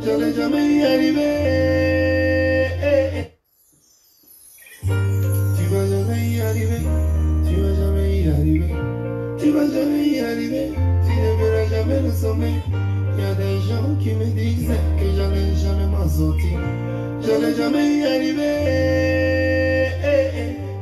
j'allais jamais y arriver. Tu vas jamais y arriver, tu vas jamais y arriver, tu vas jamais y arriver, tu ne verras jamais le sommet. Il y a des gens qui me disaient que j'allais jamais m'en sortir, j'allais jamais y arriver.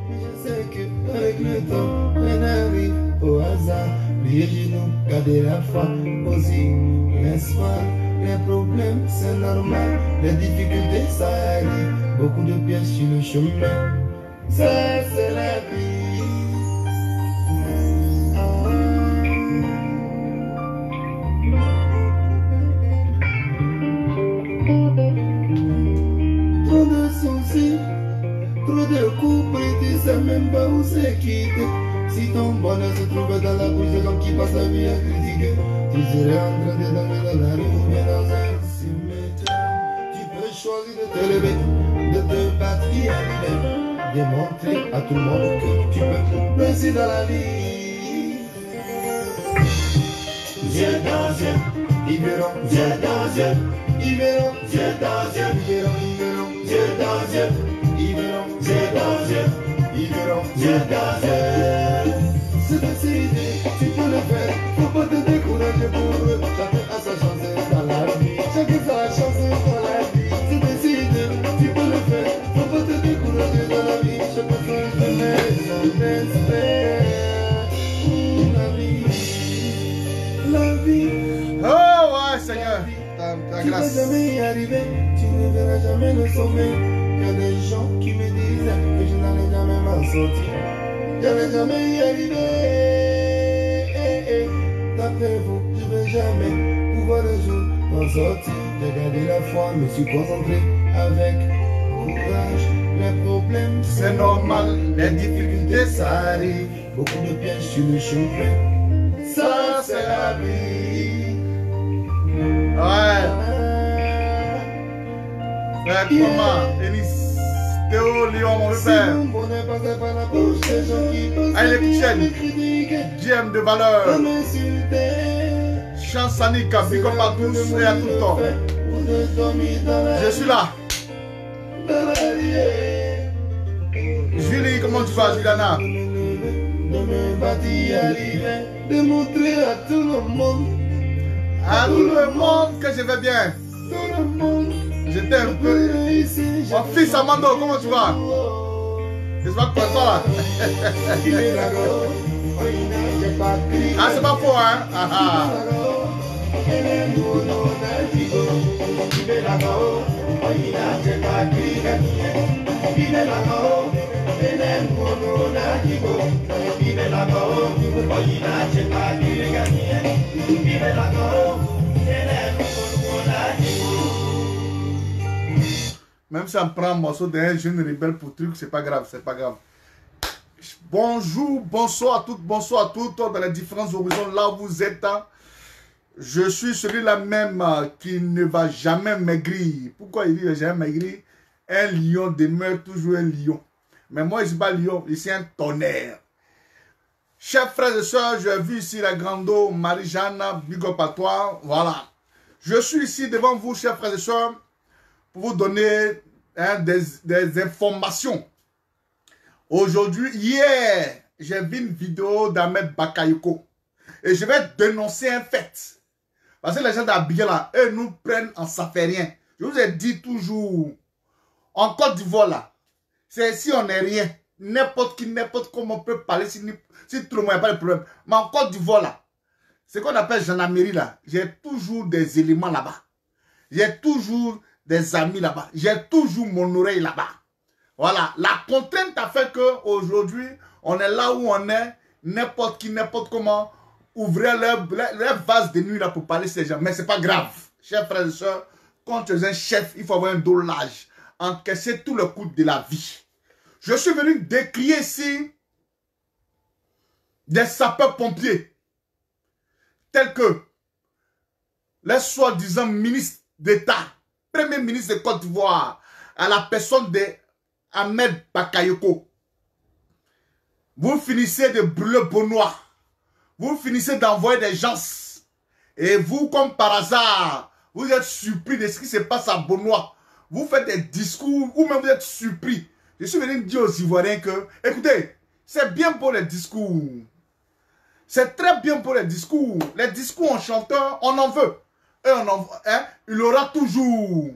Mais je sais qu'avec le temps, rien n'arrive au hasard. Les genoux, garder la foi aussi, n'est-ce pas? Les problèmes, c'est normal. Les difficultés, ça arrive. Beaucoup de pièges sur le chemin. Ça, c'est la vie. Trop de soucis, trop de coups, et tu sais même pas où c'est quitté. Si ton bonheur se trouve dans la bouche de l'homme qui passe la vie à critiquer, tu serais en train de dormir dans la rue ou bien dans un cimetière. Tu peux choisir de te lever, de te battre, d'y arriver, démontrer à tout le monde que tu peux réussir dans la vie. Yeux dans yeux, ils verront, yeux dans yeux, ils verront, yeux dans yeux, ils verront, yeux dans yeux, ils verront, yeux dans yeux, ils verront, yeux dans yeux. C'est décidé, tu peux le faire, faut pas te décourager pour eux. Chacun a sa chance dans la vie, chacun a sa chance dans la vie. C'est décidé, tu peux le faire, faut pas te décourager dans la vie. Chacun se connaît son espère. La vie, la vie. Oh ouais Seigneur, ta Tu grâce. ne vas jamais y arriver, tu ne verras jamais le sommet. Il y a des gens qui me disaient que je n'allais jamais m'en sortir, j'allais jamais y arriver. D'après vous, je ne vais jamais pouvoir le jour m'en sortir. J'ai gardé la foi, me suis concentré avec courage. Les problèmes, C'est normal, les difficultés ça arrive. Beaucoup de pièges sur le chemin. Ça, c'est la vie. Ouais. Frère comment Enis, Théo, Léon, mon père. Allez les pichènes, GM de valeur. Chansanika, big up à tous et à tout le temps. Je suis là. Julie, comment tu vas, Juliana? De montrer à tout le monde, À tout le monde que je vais bien. tout le monde. J'étais un peu. Mon fils Amando, comment tu vas? J'espère que tu vas là. Ah, c'est pas faux, hein? Ah, ah. Même si on prend un morceau d'un jeune rebelle pour truc, c'est pas grave, c'est pas grave. Bonjour, bonsoir à toutes, bonsoir à toutes dans les différents horizons là où vous êtes. Je suis celui-là même qui ne va jamais maigrir. Pourquoi il dit que jamais maigrir? Un lion demeure toujours un lion. Mais moi, je ne suis pas lion, je suis un tonnerre. Chers frères et sœurs, je vis ici la Grando, Marie-Jeanne, big up à toi, voilà. Je suis ici devant vous, chers frères et sœurs, pour vous donner des informations. Aujourd'hui, hier, j'ai vu une vidéo d'Ahmed Bakayoko. Et je vais dénoncer un fait. Parce que les gens d'habillés là, eux nous prennent en ça fait rien. Je vous ai dit toujours, en Côte d'Ivoire là, c'est si on n'est rien. N'importe qui, n'importe comment on peut parler si tout le monde n'a pas de problème. Mais en Côte d'Ivoire là, ce qu'on appelle gendarmerie là, j'ai toujours des éléments là-bas. J'ai toujours des amis là-bas. J'ai toujours mon oreille là-bas. Voilà, la contrainte a fait qu'aujourd'hui, on est là où on est, n'importe qui, n'importe comment, ouvrir leur vase de nuit là pour parler à ces gens. Mais ce n'est pas grave. Chers frères et sœurs, quand tu es un chef, il faut avoir un dos large, encaisser tout le coût de la vie. Je suis venu décrier ici des sapeurs-pompiers, tels que les soi-disant ministres d'État, premier ministre de Côte d'Ivoire, à la personne de Ahmed Bakayoko. Vous finissez de brûler Benoît. Vous finissez d'envoyer des gens. Et vous, comme par hasard, vous êtes surpris de ce qui se passe à Benoît. Vous faites des discours ou même vous êtes surpris. Je suis venu dire aux Ivoiriens que, écoutez, c'est bien pour les discours. C'est très bien pour les discours. Les discours en chanteur, on en veut. Et on en, il aura toujours.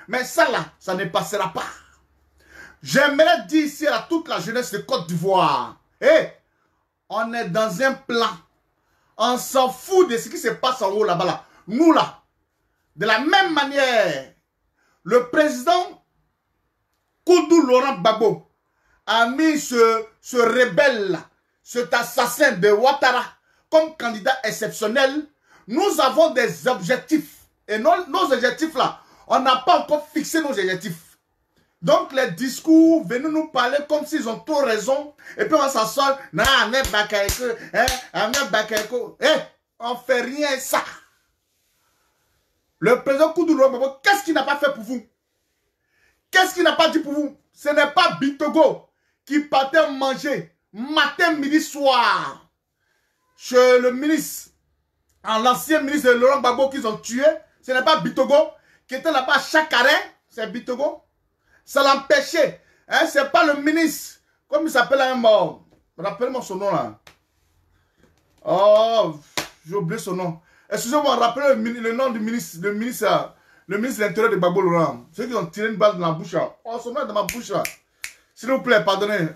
Mais ça là, ça ne passera pas. J'aimerais dire ici à toute la jeunesse de Côte d'Ivoire, on est dans un plan. On s'en fout de ce qui se passe en haut là-bas. Là. Nous là, de la même manière, le président Koudou Laurent Gbagbo a mis ce rebelle là, cet assassin de Ouattara comme candidat exceptionnel. Nous avons des objectifs. Et nos objectifs là, on n'a pas encore fixé nos objectifs. Donc les discours, venez nous parler comme s'ils ont trop raison. Et puis on s'assoit, on fait rien ça. Le président Koudou Laurent Gbagbo, qu'est-ce qu'il n'a pas fait pour vous? Qu'est-ce qu'il n'a pas dit pour vous? Ce n'est pas Bitogo qui partait manger matin, midi, soir chez le ministre, l'ancien ministre de Laurent Gbagbo qu'ils ont tué. Ce n'est pas Bitogo qui était là-bas chaque arrêt. C'est Bitogo. Ça l'empêchait. Hein, c'est pas le ministre. Comme il s'appelle un mort. Rappelez-moi son nom là. Oh, j'ai oublié son nom. Excusez-moi, rappelez le nom du ministre. Le ministre de l'Intérieur de Gbagbo Laurent. Ceux qui ont tiré une balle dans la bouche là. Oh, son nom est dans ma bouche là. S'il vous plaît, pardonnez.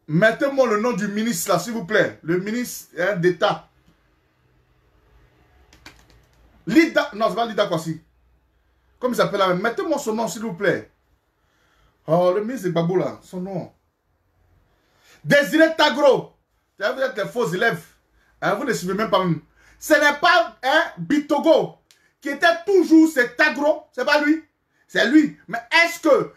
Mettez-moi le nom du ministre là, s'il vous plaît. Le ministre d'État. Lida. Non, c'est pas Lida Kwasi. Comme il s'appelle là. Mettez-moi son nom, s'il vous plaît. Oh, le ministre de Gbagbo là. Son nom. Désiré Tagro. Vous êtes les faux élèves. Vous ne suivez même pas même. Ce n'est pas Bitogo qui était toujours cet Tagro. C'est pas lui. C'est lui. Mais est-ce que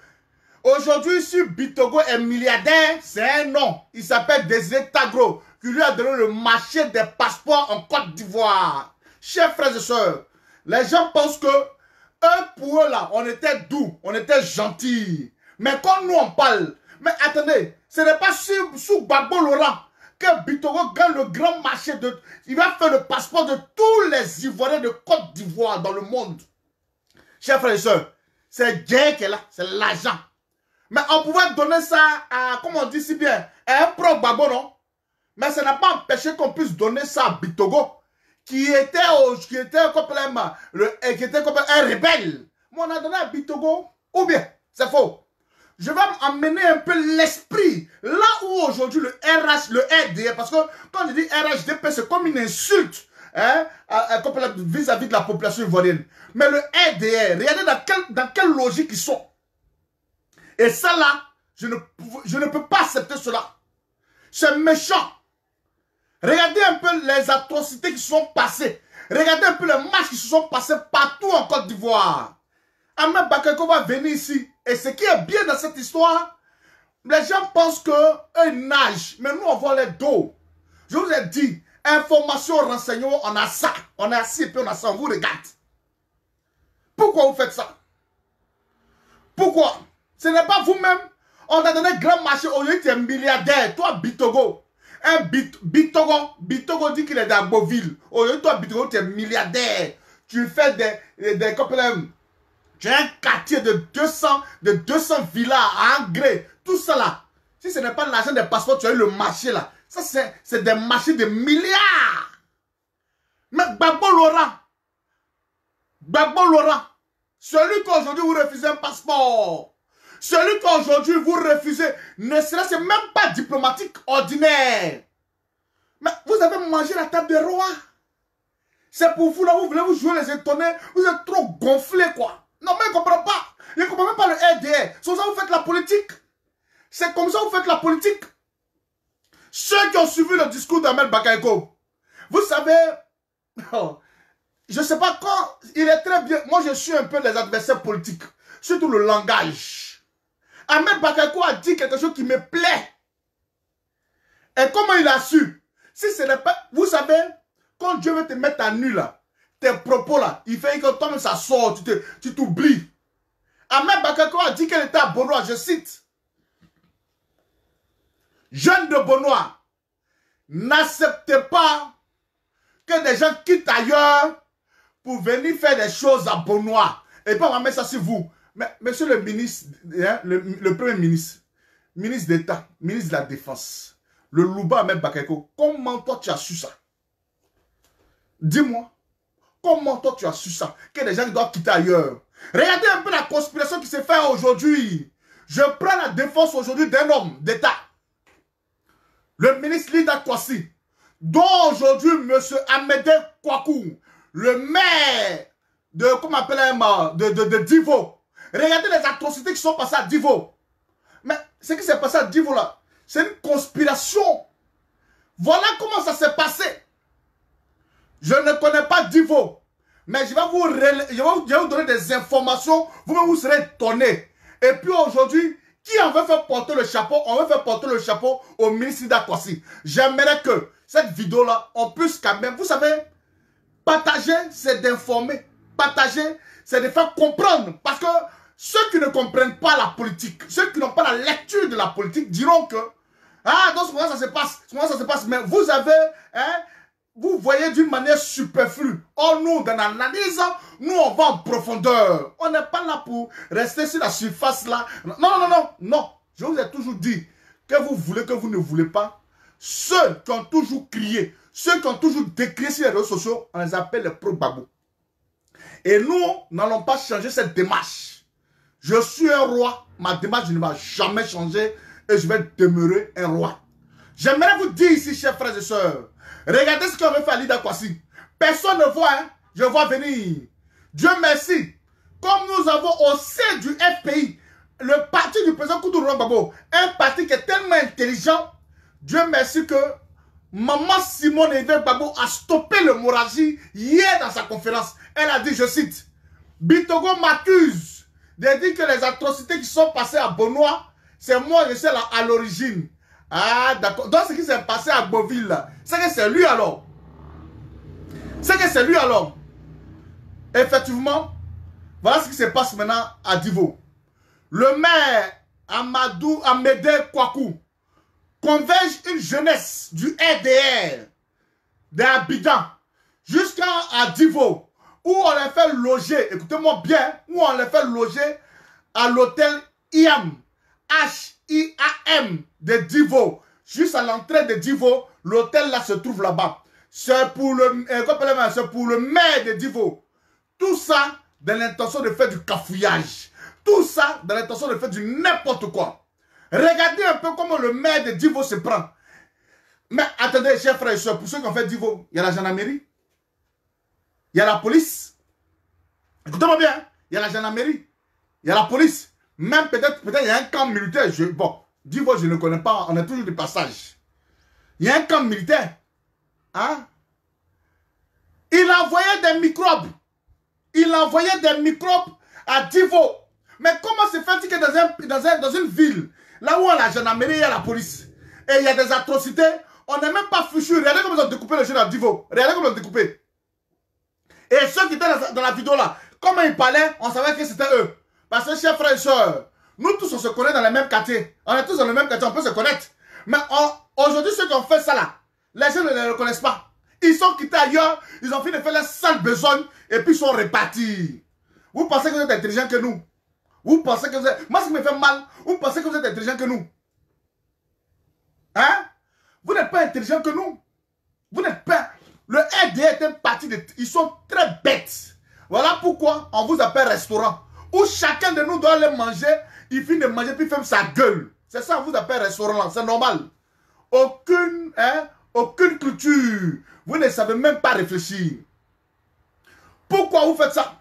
aujourd'hui, si Bitogo est milliardaire, c'est un nom. Il s'appelle Désiré Tagro, qui lui a donné le marché des passeports en Côte d'Ivoire. Chers frères et sœurs, les gens pensent que eux, pour eux là, on était doux, on était gentils. Mais quand nous on parle, mais attendez, ce n'est pas sous Gbagbo Laurent que Bitogo gagne le grand marché de... Il va faire le passeport de tous les Ivoiriens de Côte d'Ivoire dans le monde. Chers frères et sœurs, c'est Dieu qui est là, c'est l'argent. Mais on pouvait donner ça à, comme on dit si bien, à un pro Gbagbo, non? Mais ça n'a pas empêché qu'on puisse donner ça à Bitogo, qui était complètement un rebelle. Mais on a donné à Bitogo, ou bien, c'est faux. Je vais amener un peu l'esprit, là où aujourd'hui le RH, le RDR, parce que quand je dis RHDP, c'est comme une insulte vis-à-vis de la population ivoirienne. Mais le RDR, regardez dans quelle logique ils sont. Et ça là, je ne peux pas accepter cela. C'est méchant. Regardez un peu les atrocités qui sont passées. Regardez un peu les matchs qui se sont passés partout en Côte d'Ivoire. Ahmed Bakayoko va venir ici. Et ce qui est bien dans cette histoire, les gens pensent qu'ils nagent. Mais nous, on voit les dos. Je vous ai dit, information, renseignement, on a ça. On est assis et puis on a ça, on vous regarde. Pourquoi vous faites ça? Pourquoi? Ce n'est pas vous-même. On a donné grand marché. Aujourd'hui, tu es milliardaire. Toi, Bitogo. Bitogo dit qu'il est dans Beauville. Aujourd'hui, toi, Bitogo, tu es milliardaire. Tu fais des problèmes. Tu as un quartier de 200 villas à Angré. Tout ça là. Si ce n'est pas l'argent des passeports, tu as eu le marché là. Ça, c'est des marchés de milliards. Mais Gbagbo Laurent, celui qu'aujourd'hui vous refusez un passeport, celui qu'aujourd'hui vous refusez, ne serait-ce même pas diplomatique ordinaire. Mais vous avez mangé la table des rois. C'est pour vous là, vous voulez vous jouer les étonnés. Vous êtes trop gonflés quoi. Non mais il ne comprend pas. Il ne comprend même pas le RDR. C'est comme ça que vous faites la politique. C'est comme ça que vous faites la politique. Ceux qui ont suivi le discours d'Ahmed Bakayoko, vous savez, je ne sais pas quand, il est très bien. Moi je suis un peu les adversaires politiques. Surtout le langage. Ahmed Bakayoko a dit quelque chose qui me plaît. Et comment il a su? Si ce n'est pas, vous savez, quand Dieu veut te mettre à nu là, tes propos là, il fait que toi-même ça sort, tu t'oublies. Ahmed Bakayoko a dit qu'elle était à Benoît, je cite. Jeunes de Benoît, n'acceptez pas que des gens quittent ailleurs pour venir faire des choses à Benoît. Et puis on va mettre ça sur vous. Mais monsieur le ministre, hein, le premier ministre, ministre d'État, ministre de la Défense, le Louba Ahmed Bakayoko, comment toi tu as su ça? Dis-moi, comment toi tu as su ça? Que des gens doivent quitter ailleurs. Regardez un peu la conspiration qui s'est faite aujourd'hui. Je prends la défense aujourd'hui d'un homme d'État. Le ministre Lida Kwasi, dont aujourd'hui M. Amédée Kwaku, le maire de, comment on appelle, de Divo. Regardez les atrocités qui sont passées à Divo. Mais ce qui s'est passé à Divo là, c'est une conspiration. Voilà comment ça s'est passé. Je ne connais pas Divo, mais je vais vous donner des informations, vous serez étonnés. Et puis aujourd'hui, qui en veut faire porter le chapeau? On veut faire porter le chapeau au ministre d'Akwasi. J'aimerais que cette vidéo-là, on puisse quand même, vous savez, partager, c'est d'informer. Partager, c'est de faire comprendre. Parce que ceux qui ne comprennent pas la politique, ceux qui n'ont pas la lecture de la politique diront que, ah, dans ce moment ça se passe, mais vous avez, hein, vous voyez d'une manière superflue. Or, nous, dans l'analyse, nous, on va en profondeur. On n'est pas là pour rester sur la surface là. Non. Je vous ai toujours dit que vous voulez, que vous ne voulez pas. Ceux qui ont toujours crié, ceux qui ont toujours décrié sur les réseaux sociaux, on les appelle les pro-babou. Et nous, n'allons pas changer cette démarche. Je suis un roi. Ma démarche ne va jamais changer et je vais demeurer un roi. J'aimerais vous dire ici, chers frères et sœurs, regardez ce qu'on veut faire à Lida Kwasi. Personne ne voit, hein? Je vois venir. Dieu merci. Comme nous avons au sein du FPI, le parti du président Koudou Gbagbo, un parti qui est tellement intelligent, Dieu merci que Maman Simone Veil Gbagbo a stoppé l'hémorragie hier dans sa conférence. Elle a dit, je cite, Bitogo m'accuse de dire que les atrocités qui sont passées à Benoît, c'est moi qui suis à l'origine. Ah, d'accord. Donc, ce qui s'est passé à Beauville, c'est que c'est lui alors. C'est que c'est lui alors. Effectivement, voilà ce qui se passe maintenant à Divo. Le maire Amédée Kwaku converge une jeunesse du RDR d'Abidjan jusqu'à Divo, où on les fait loger, écoutez-moi bien, où on les fait loger à l'hôtel IAM, H-I-A-M de Divo, juste à l'entrée de Divo, l'hôtel là se trouve là-bas. C'est pour le maire de Divo. Tout ça dans l'intention de faire du cafouillage. Tout ça dans l'intention de faire du n'importe quoi. Regardez un peu comment le maire de Divo se prend. Mais attendez, chers frères et sœurs, pour ceux qui ont fait Divo, il y a la gendarmerie, il y a la police. Écoutez-moi bien, il y a la gendarmerie, il y a la police. Même peut-être il y a un camp militaire. Bon, Divo, je ne connais pas, on est toujours de passage. Il y a un camp militaire. Hein? Il envoyait des microbes. Il envoyait des microbes à Divo. Mais comment se fait-il que dans une ville, là où on a la gendarmerie, il y a la police, et il y a des atrocités, on n'est même pas fichu. Regardez comment ils ont découpé le jeu à Divo. Regardez comment ils ont découpé. Et ceux qui étaient dans la vidéo là, comment ils parlaient, on savait que c'était eux. Parce que, chers frères et sœurs, nous tous on se connaît dans les mêmes quartiers. On est tous dans le même quartier, on peut se connaître. Mais aujourd'hui, ceux qui ont fait ça là, les gens ne les reconnaissent pas. Ils sont quittés ailleurs, ils ont fini de faire leur sale besogne et puis ils sont répartis. Vous pensez que vous êtes intelligent que nous? Vous pensez que vous êtes... Moi, ce qui me fait mal, vous pensez que vous êtes intelligent que nous? Hein? Vous n'êtes pas intelligent que nous. Vous n'êtes pas... Le RDA est un parti de... Ils sont très bêtes. Voilà pourquoi on vous appelle restaurant. Où chacun de nous doit aller manger, il finit de manger puis il ferme sa gueule. C'est ça on vous appelle restaurant, c'est normal. Aucune culture. Vous ne savez même pas réfléchir. Pourquoi vous faites ça?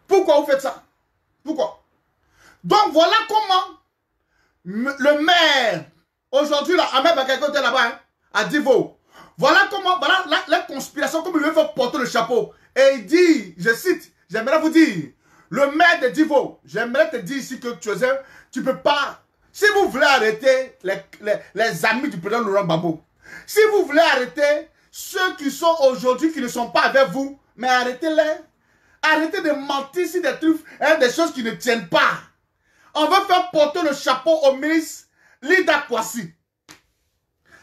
Pourquoi vous faites ça? Pourquoi? Donc voilà comment le maire, aujourd'hui, Ahmed Bakayoko était là-bas, hein, à Divo. Voilà comment, voilà la conspiration, comme il veut faire porter le chapeau. Et il dit, je cite, j'aimerais vous dire, le maire de Divo, j'aimerais te dire ici que tu peux pas, si vous voulez arrêter les amis du président Laurent Gbagbo, si vous voulez arrêter ceux qui sont aujourd'hui, qui ne sont pas avec vous, mais arrêtez-les. Arrêtez de mentir sur des trucs, hein, des choses qui ne tiennent pas. On veut faire porter le chapeau au ministre Lida Kwasi.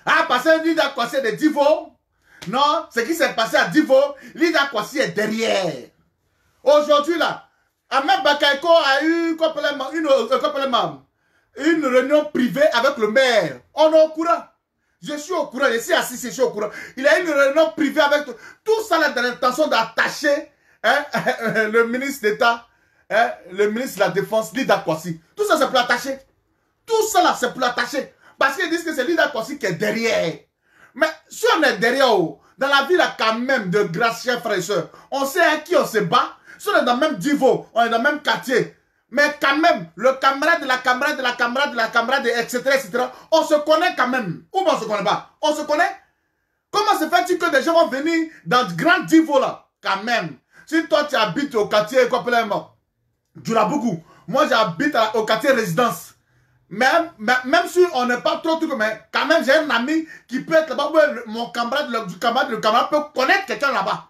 Ah, parce que Lida Kwasi est de Divo. non, ce qui s'est passé à Divo, Lida Kwasi est derrière. Aujourd'hui, là, Ahmed Bakayoko a eu une réunion privée avec le maire. On est au courant. Je suis au courant. Je suis assis, je suis au courant. Il a eu une réunion privée avec tout ça là, dans l'intention d'attacher le ministre d'État, le ministre de la Défense, Lida Kwasi. Tout ça, c'est pour l'attacher. Tout ça là, c'est pour l'attacher. Parce qu'ils disent que c'est Lida Kwasi qui est derrière. Mais si on est derrière, dans la ville, quand même, de grâce, chers frères et sœurs, on sait à qui on se bat. Si on est dans le même niveau, on est dans le même quartier. Mais quand même, le camarade de la camarade de la camarade de la camarade, etc., on se connaît quand même. Ou on ne se connaît pas? On se connaît? Comment se fait-il que des gens vont venir dans ce grand niveau là? Quand même. Si toi, tu habites au quartier, Djoulabougou, moi, j'habite au quartier résidence. Même si on n'est pas trop, mais quand même, j'ai un ami qui peut être là-bas. Mon camarade, le camarade peut connaître quelqu'un là-bas.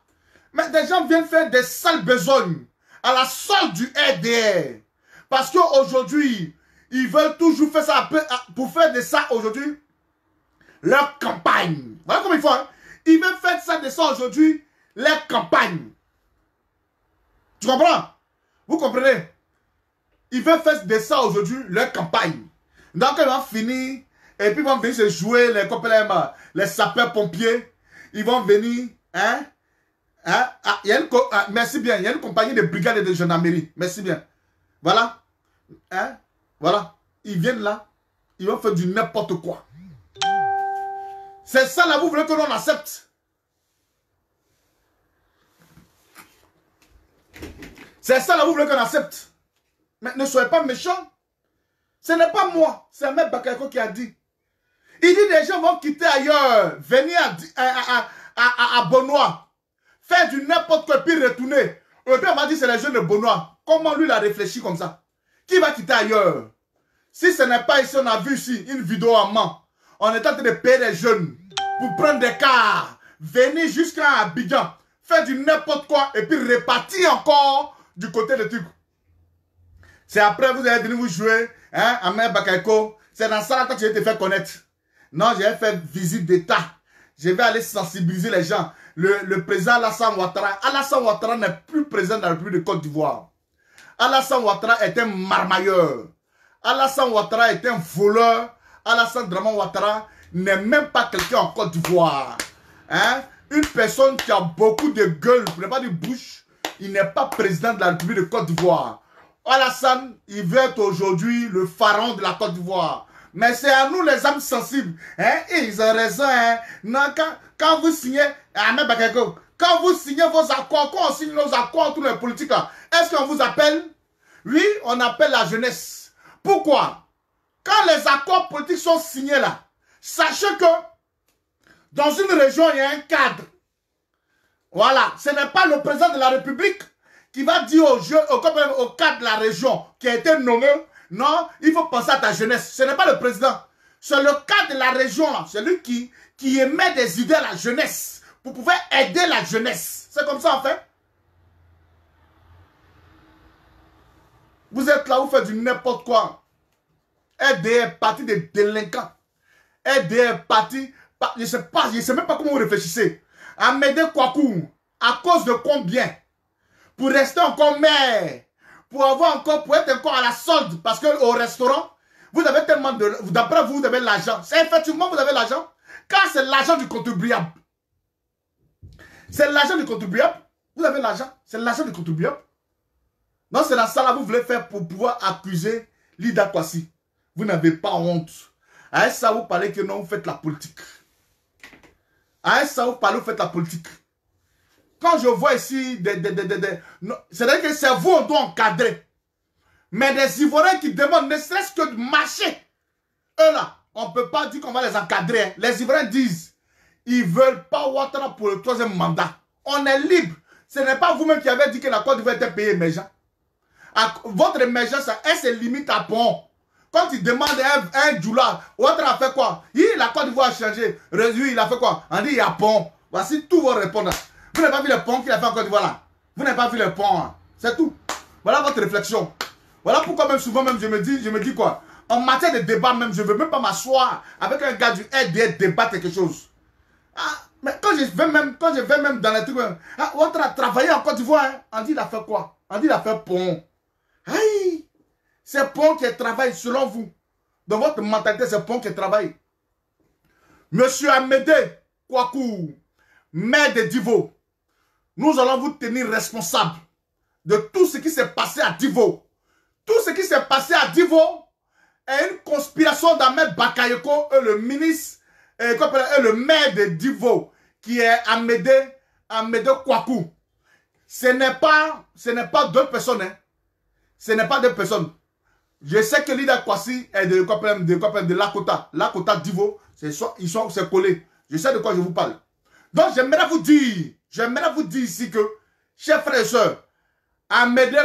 Mais des gens viennent faire des sales besognes à la solde du RDR. Parce qu'aujourd'hui, ils veulent toujours faire ça pour faire de ça aujourd'hui leur campagne. Voilà comment ils font. Hein? Ils veulent faire ça de ça aujourd'hui leur campagne. Tu comprends? Vous comprenez? Ils veulent faire de ça aujourd'hui leur campagne. Donc ils vont finir et puis ils vont venir se jouer les sapeurs-pompiers. Ils vont venir, merci bien, il y a une compagnie de brigades et de gendarmerie. Merci bien. Voilà. Voilà. Ils viennent là. Ils vont faire du n'importe quoi. C'est ça là, vous voulez que l'on accepte? C'est ça là, vous voulez qu'on accepte? Mais ne soyez pas méchants. Ce n'est pas moi. C'est Ahmed Bakayoko qui a dit. Il dit des gens vont quitter ailleurs. Venir à Bonois. Faire du n'importe quoi puis retourner. Et puis on m'a dit c'est les jeunes de Bonois. Comment lui il a réfléchi comme ça? Qui va quitter ailleurs? Si ce n'est pas ici, on a vu ici une vidéo en main. On est en train de payer les jeunes pour prendre des cars. Venir jusqu'à Abidjan. Faire du n'importe quoi et puis repartir encore du côté de truc. C'est après vous allez venir vous jouer, hein, Ahmed Bakayoko. C'est dans ça là que tu vas te faire connaître. Non, je vais faire visite d'État. Je vais aller sensibiliser les gens. Le président Alassane Ouattara n'est plus président de la République de Côte d'Ivoire. Alassane Ouattara est un marmailleur. Alassane Ouattara est un voleur. Alassane Ouattara n'est même pas quelqu'un en Côte d'Ivoire. Hein? Une personne qui a beaucoup de gueule, pour ne pas dire bouche, il n'est pas président de la République de Côte d'Ivoire. Alassane, il veut être aujourd'hui le pharaon de la Côte d'Ivoire. Mais c'est à nous les âmes sensibles. Hein? Et ils ont raison. Hein? Non, quand vous signez, Ahmed Bakayoko, quand vous signez vos accords, quand on signe nos accords, tous les politiques là, est-ce qu'on vous appelle? Oui, on appelle la jeunesse. Pourquoi? Quand les accords politiques sont signés là, sachez que dans une région, il y a un cadre. Voilà, ce n'est pas le président de la République qui va dire au cadre de la région qui a été nommé, non, il faut penser à ta jeunesse. Ce n'est pas le président. C'est le cadre de la région, là. C'est lui qui émet des idées à la jeunesse pour pouvoir aider la jeunesse. C'est comme ça, en fait. Vous êtes là, vous faites du n'importe quoi. RDR, parti des délinquants. RDR, parti, je ne sais même pas comment vous réfléchissez. Amédée Kouakou, à cause de combien? Pour rester encore maire, pour être encore à la solde, parce qu'au restaurant, vous avez tellement de... D'après vous, vous avez l'argent. C'est effectivement, vous avez l'argent. Quand c'est l'argent du contribuable. C'est l'argent du contribuable. Vous avez l'argent. C'est l'argent du contribuable. Non, c'est dans ça là, vous voulez faire pour pouvoir accuser Lida Kwasi. Vous n'avez pas honte. À ça, vous parlez que non, vous faites la politique. À ça, vous parlez, vous faites la politique. Quand je vois ici, c'est-à-dire que c'est vous, on doit encadrer. Mais des Ivoiriens qui demandent ne serait-ce que de marcher. Eux là, on ne peut pas dire qu'on va les encadrer. Les Ivoiriens disent, ils ne veulent pas Ouattara pour le 3e mandat. On est libre. Ce n'est pas vous-même qui avez dit que la Côte d'Ivoire était pays émergent. Votre émergence, elle se limite à Pont. Quand il demande un Djoula, Ouattara a fait quoi? La Côte d'Ivoire a changé. Lui, il a fait quoi? On dit il y a Pont. Voici tout vos répondants. Vous n'avez pas vu le pont qu'il a fait en Côte d'Ivoire là? Vous n'avez pas vu le pont. Hein? C'est tout. Voilà votre réflexion. Voilà pourquoi même souvent même je me dis quoi? En matière de débat même, je ne veux même pas m'asseoir avec un gars du RDR débattre quelque chose. Ah, Mais quand je vais même dans les trucs, ah, Ouattara a travaillé en Côte d'Ivoire, hein. On dit il a fait quoi? On dit il a fait pont. Aïe! C'est pont qui travaille selon vous. Dans votre mentalité, c'est pont qui travaille. Monsieur Amédée Kouakou, maire de Divo, nous allons vous tenir responsable de tout ce qui s'est passé à Divo. Tout ce qui s'est passé à Divo est une conspiration d'Ahmed Bakayoko et le ministre, et le maire de Divo, qui est Amédée Kouakou. Ce n'est pas deux personnes. Hein. Ce n'est pas deux personnes. Je sais que Lida Kwasi est de Lakota. Lakota Divo, c'est collé. Je sais de quoi je vous parle. Donc j'aimerais vous dire ici que, chers frères et sœurs, Amédée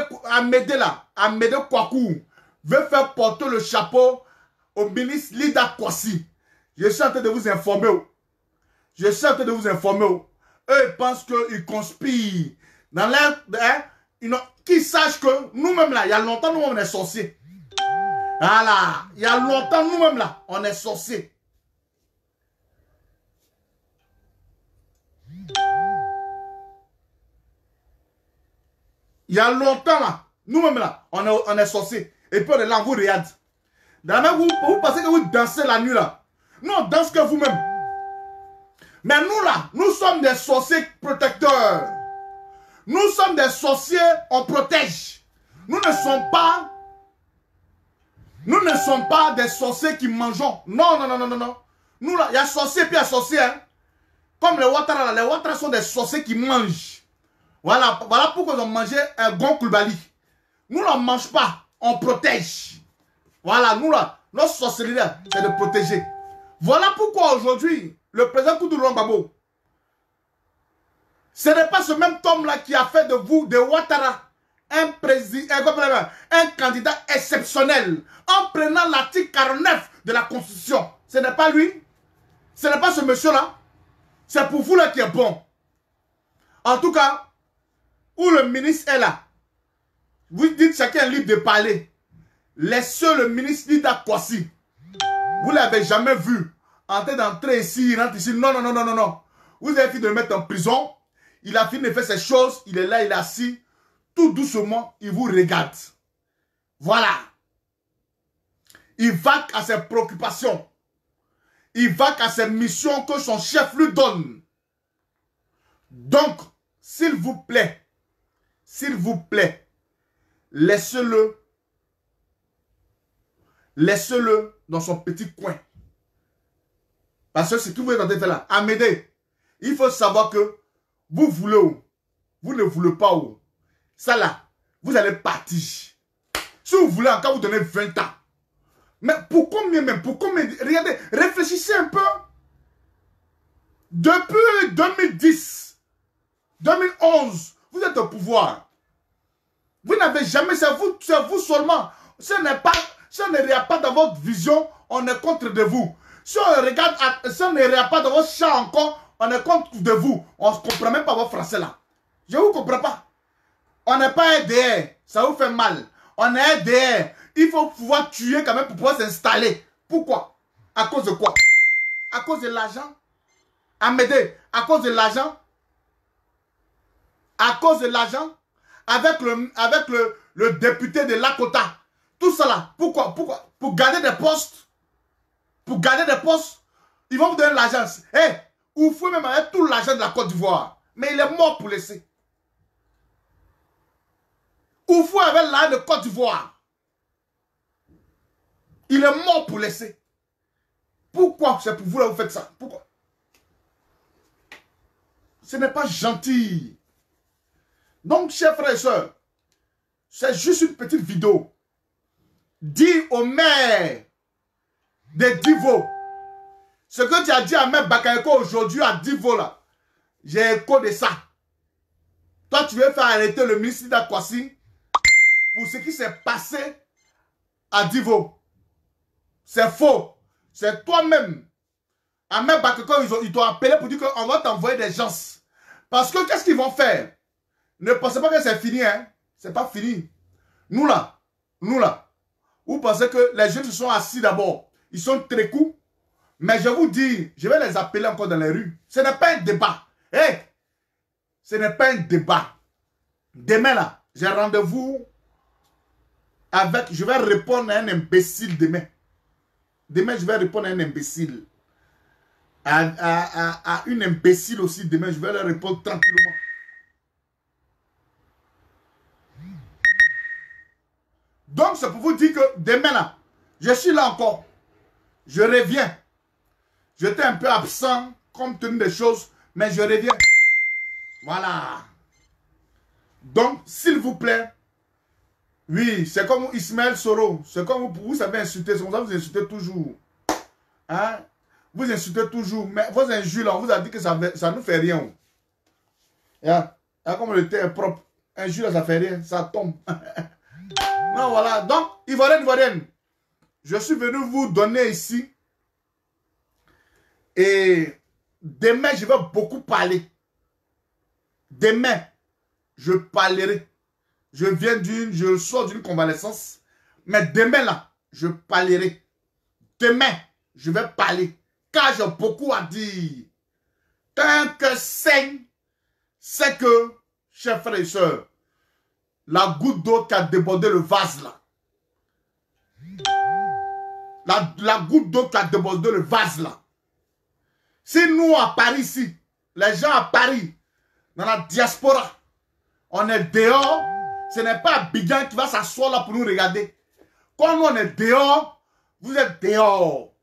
Kouakou veut faire porter le chapeau au ministre Lida Kwasi. Je suis en train de vous informer. Je suis en train de vous informer. Eux, ils pensent qu'ils conspirent. Dans l'air, qu'ils sachent que nous-mêmes là, il y a longtemps, nous, on est sorciers. Voilà. Il y a longtemps, nous-mêmes là, on est sorciers. Il y a longtemps là, nous-mêmes là, on est sorciers. Et puis on est là, on vous regarde. Dans la même, vous pensez que vous dansez la nuit là. Nous, on danse que vous-même. Mais nous là, nous sommes des sorciers protecteurs. Nous sommes des sorciers, on protège. Nous ne sommes pas des sorciers qui mangeons. Non, non, non, non, non, non. Nous là, il y a sorciers puis il y a sorciers. Hein. Comme les Ouattara, les Ouattara sont des sorciers qui mangent. Voilà pourquoi ils ont mangé un Gon Coulibaly. Nous là, on ne mange pas, on protège. Voilà, nous là, notre sorcellerie, c'est de protéger. Voilà pourquoi aujourd'hui, le président Koudou Babo, ce n'est pas ce même homme-là qui a fait de vous, de Ouattara, un candidat exceptionnel en prenant l'article 49 de la Constitution. Ce n'est pas lui. Ce n'est pas ce monsieur-là. C'est pour vous là qui est bon. En tout cas, où le ministre est là, vous dites chacun est libre de parler. Laissez le ministre Lida Kwasi. Vous ne l'avez jamais vu en train d'entrer ici, il rentre ici. Non, non, non, non, non, non. Vous avez fini de le mettre en prison. Il a fini de faire ses choses. Il est là, il est assis. Tout doucement, il vous regarde. Voilà. Il va à ses préoccupations. Il va à ses missions que son chef lui donne. Donc, s'il vous plaît, laissez-le dans son petit coin. Parce que ce que vous êtes en train de faire là, Amédée, il faut savoir que vous voulez où, vous ne voulez pas où. Ça là, vous allez partir. Si vous voulez encore vous donner 20 ans. Mais pour combien même? Pour combien? Regardez, réfléchissez un peu. Depuis 2010, 2011, vous êtes au pouvoir. Vous n'avez jamais, c'est vous seulement. Ce ne regarde pas dans votre vision, on est contre de vous. Si on ne regarde pas dans votre champ encore, on est contre de vous. On ne comprend même pas votre français là. Je ne vous comprends pas. On n'est pas RDR, ça vous fait mal. On est RDR. Il faut pouvoir tuer quand même pour pouvoir s'installer. Pourquoi? À cause de quoi? À cause de l'argent? Amédée, à cause de l'argent? À cause de l'argent? Avec le député de Lakota. Tout ça là. Pourquoi? Pour garder des postes. Pour garder des postes. Ils vont vous donner l'argent. Eh, vous pouvez même avec tout l'argent de la Côte d'Ivoire. Mais il est mort pour laisser. Oufou avait l'argent de Côte d'Ivoire. Il est mort pour laisser. Pourquoi? C'est pour vous là vous faites ça. Pourquoi? Ce n'est pas gentil. Donc, chers frères et sœurs, c'est juste une petite vidéo. Dis au maire de Divo, ce que tu as dit à Ahmed Bakayoko aujourd'hui à Divo là, j'ai écho de ça. Toi, tu veux faire arrêter le ministre Lida Kwasi pour ce qui s'est passé à Divo. C'est faux. C'est toi-même. Ahmed Bakayoko, ils t'ont appelé pour dire qu'on va t'envoyer des gens. Parce que qu'est-ce qu'ils vont faire? Ne pensez pas que c'est fini, hein. C'est pas fini. Nous là, vous pensez que les jeunes se sont assis d'abord. Ils sont très coups. Mais je vous dis, je vais les appeler encore dans les rues. Ce n'est pas un débat. Hey, ce n'est pas un débat. Demain, là, j'ai rendez-vous avec... Je vais répondre à un imbécile demain. Demain, je vais répondre à un imbécile. À une imbécile aussi demain. Je vais leur répondre tranquillement. Donc, c'est pour vous dire que demain, là, je suis là encore. Je reviens. J'étais un peu absent, compte tenu des choses, mais je reviens. Voilà. Donc, s'il vous plaît, oui, c'est comme Ismaël Soro. C'est comme vous savez insulter. C'est comme ça que vous insultez toujours. Hein? Vous insultez toujours. Mais vos injures, là, on vous a dit que ça ne nous fait rien. Yeah. Comme le thé est propre. Injure, là, ça fait rien. Ça tombe. Non, voilà. Donc, Ivoirienne, je suis venu vous donner ici. Et demain, je vais beaucoup parler. Demain, je parlerai. Je sors d'une convalescence. Mais demain, là, je parlerai. Demain, je vais parler. Car j'ai beaucoup à dire. Tant que c'est que, chers frères et sœurs, la goutte d'eau qui a débordé le vase, là. La goutte d'eau qui a débordé le vase, là. Si nous, à Paris, ici, les gens à Paris, dans la diaspora, on est dehors, ce n'est pas Abidjan qui va s'asseoir là pour nous regarder. Quand nous, on est dehors, vous êtes dehors.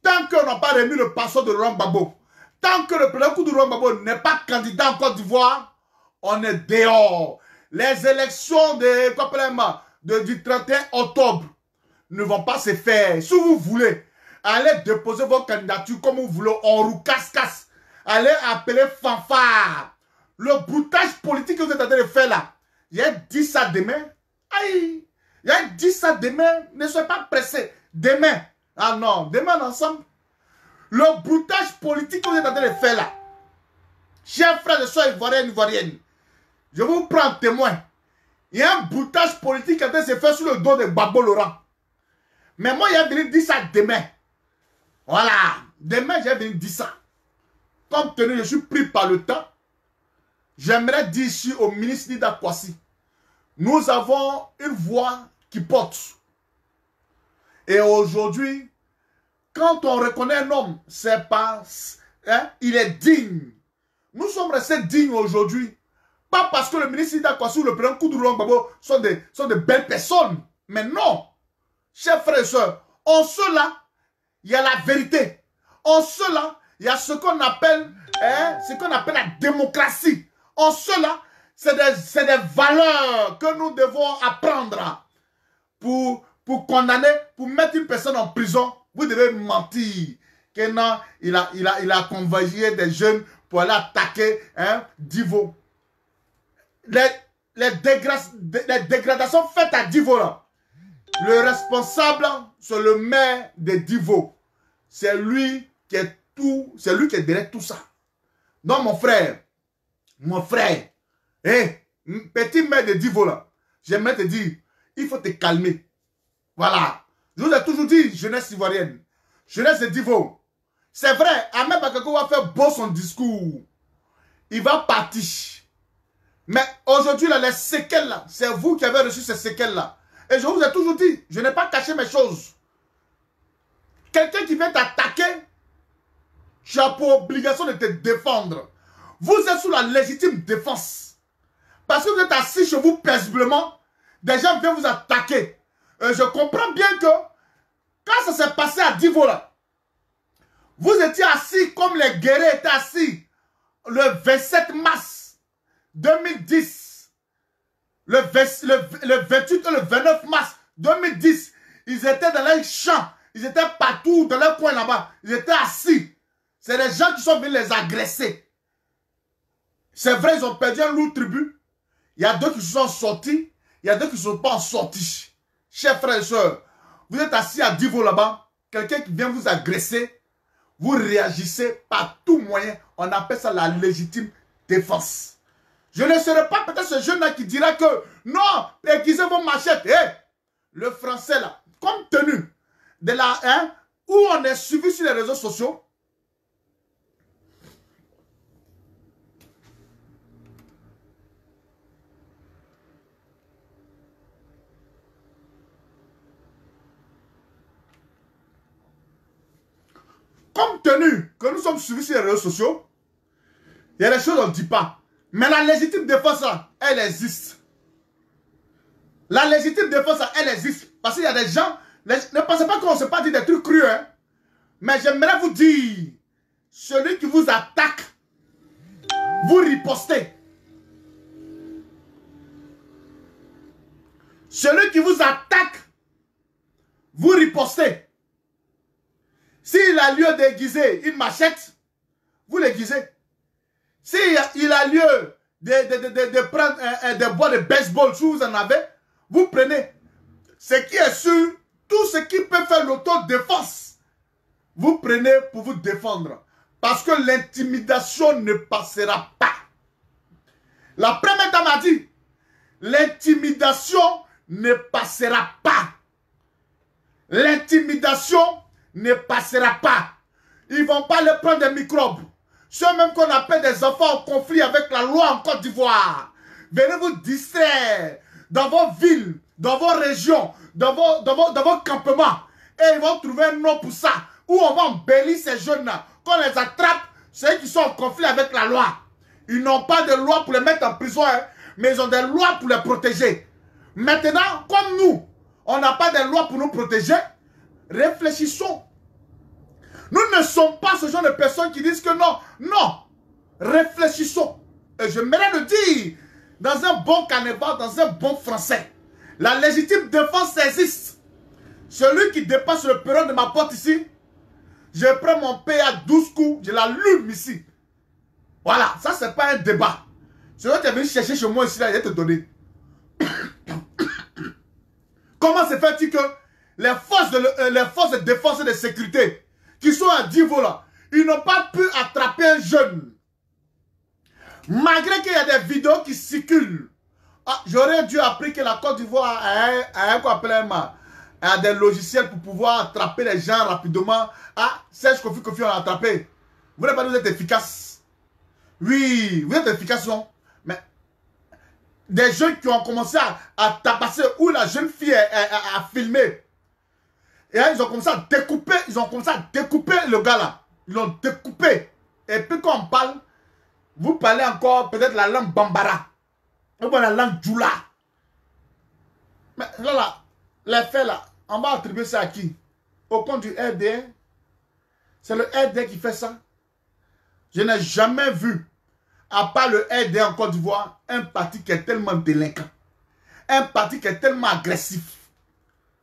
Tant qu'on n'a pas remis le passeport de Laurent Gbagbo, tant que le premier coup de Laurent Gbagbo n'est pas candidat en Côte d'Ivoire, on est dehors. Les élections du 31 octobre ne vont pas se faire. Si vous voulez, allez déposer vos candidatures comme vous voulez, en roue casse-casse. Allez appeler fanfare. Le broutage politique que vous êtes en train de faire là, j'ai dit ça demain. Aïe, j'ai dit ça demain. Ne soyez pas pressés. Demain. Ah non, demain ensemble. Le broutage politique que vous êtes en train de faire là, chers frères et sœurs ivoiriennes, je vous prends témoin. Il y a un broutage politique qui est en train de se faire sur le dos de Gbagbo Laurent. Mais moi, j'ai venu dire ça demain. Voilà. Demain, j'ai venu dire ça. Compte tenu, je suis pris par le temps. J'aimerais dire ici au ministre Nida Kwasi, nous avons une voix qui porte. Et aujourd'hui, quand on reconnaît un homme, c'est pas... Hein, il est digne. Nous sommes restés dignes aujourd'hui. Pas parce que le ministre Nida Kwasi ou le président Koudou Gbagbo sont de belles personnes. Mais non. Chers frères et sœurs, en cela, il y a la vérité. En cela, il y a ce qu'on appelle, la démocratie. En cela, c'est des valeurs que nous devons apprendre pour condamner, pour mettre une personne en prison. Vous devez mentir. Que non, il a convoyé des jeunes pour aller attaquer Divo. Les dégradations faites à Divo là. Le responsable, c'est le maire de Divo. C'est lui qui est tout, c'est lui qui est derrière tout ça. Donc mon frère, petit maire de Divo là, j'aimerais te dire, il faut te calmer. Voilà. Je vous ai toujours dit, jeunesse ivoirienne, jeunesse de Divo. C'est vrai, Ahmed Bakako va faire beau son discours. Il va partir. Mais aujourd'hui, là, les séquelles là, c'est vous qui avez reçu ces séquelles là. Et je vous ai toujours dit, je n'ai pas caché mes choses. Quelqu'un qui vient t'attaquer, tu as pour obligation de te défendre. Vous êtes sous la légitime défense. Parce que vous êtes assis chez vous paisiblement, des gens viennent vous attaquer. Et je comprends bien que, quand ça s'est passé à Divo là, vous étiez assis comme les guerriers étaient assis le 27 mars 2010. Le 28 et le 29 mars 2010, ils étaient dans les champs, ils étaient partout dans leur coin là-bas, ils étaient assis. C'est les gens qui sont venus les agresser. C'est vrai, ils ont perdu un lourd tribut. Il y a d'autres qui se sont sortis, il y a d'autres qui ne sont pas sortis. Chers frères et sœurs, vous êtes assis à Divo là-bas, quelqu'un qui vient vous agresser, vous réagissez par tout moyen. On appelle ça la légitime défense. Je ne serai pas peut-être ce jeune-là qui dira que non, aiguisez vos machettes. Le français là, compte tenu de la où on est suivi sur les réseaux sociaux. Compte tenu que nous sommes suivis sur les réseaux sociaux, il y a des choses qu'on ne dit pas. Mais la légitime défense, là, elle existe. La légitime défense, là, elle existe. Parce qu'il y a des gens, ne pensez pas qu'on ne s'est pas dit des trucs crus, hein. Mais j'aimerais vous dire, celui qui vous attaque, vous ripostez. Celui qui vous attaque, vous ripostez. S'il a lieu d'aiguiser une machette, vous l'aiguisez. S'il a lieu de prendre des bois de baseball, si vous en avez, vous prenez. Ce qui est sûr, tout ce qui peut faire l'autodéfense, vous prenez pour vous défendre. Parce que l'intimidation ne passera pas. La première dame a dit, l'intimidation ne passera pas. L'intimidation ne passera pas. Ils ne vont pas leur prendre des microbes. Ceux même qu'on appelle des enfants en conflit avec la loi en Côte d'Ivoire. Venez vous distraire dans vos villes, dans vos régions, dans vos campements. Et ils vont trouver un nom pour ça. Où on va embellir ces jeunes-là. Qu'on les attrape, ceux qui sont en conflit avec la loi. Ils n'ont pas de loi pour les mettre en prison, hein, mais ils ont des lois pour les protéger. Maintenant, comme nous, on n'a pas de loi pour nous protéger, réfléchissons. Nous ne sommes pas ce genre de personnes qui disent que non. Non. Réfléchissons. Et j'aimerais le dire dans un bon carnaval, dans un bon français. La légitime défense existe. Celui qui dépasse le perron de ma porte ici, je prends mon paix à 12 coups, je l'allume ici. Voilà, ça c'est pas un débat. Celui qui est venu chercher chez moi ici, là, il va te donner. Comment se fait-il que les forces de défense et de sécurité qui sont à Divo là, ils n'ont pas pu attraper un jeune. Malgré qu'il y a des vidéos qui circulent. Ah, j'aurais dû apprendre que la Côte d'Ivoire a des logiciels pour pouvoir attraper les gens rapidement. Ah, Serge Kofi, on l'a attrapé. Vous n'avez pas dit que vous êtes efficace. Oui, vous êtes efficace, non? Mais des jeunes qui ont commencé à tabasser, où la jeune fille a filmé. Et là, ils ont commencé à découper, le gars là. Ils l'ont découpé. Et puis quand on parle, vous parlez encore peut-être la langue Bambara. Ou bien la langue Djoula. Mais là, les faits là, on va attribuer ça à qui? Au compte du RDR. C'est le RDR qui fait ça. Je n'ai jamais vu, à part le RDR en Côte d'Ivoire, un parti qui est tellement délinquant. Un parti qui est tellement agressif.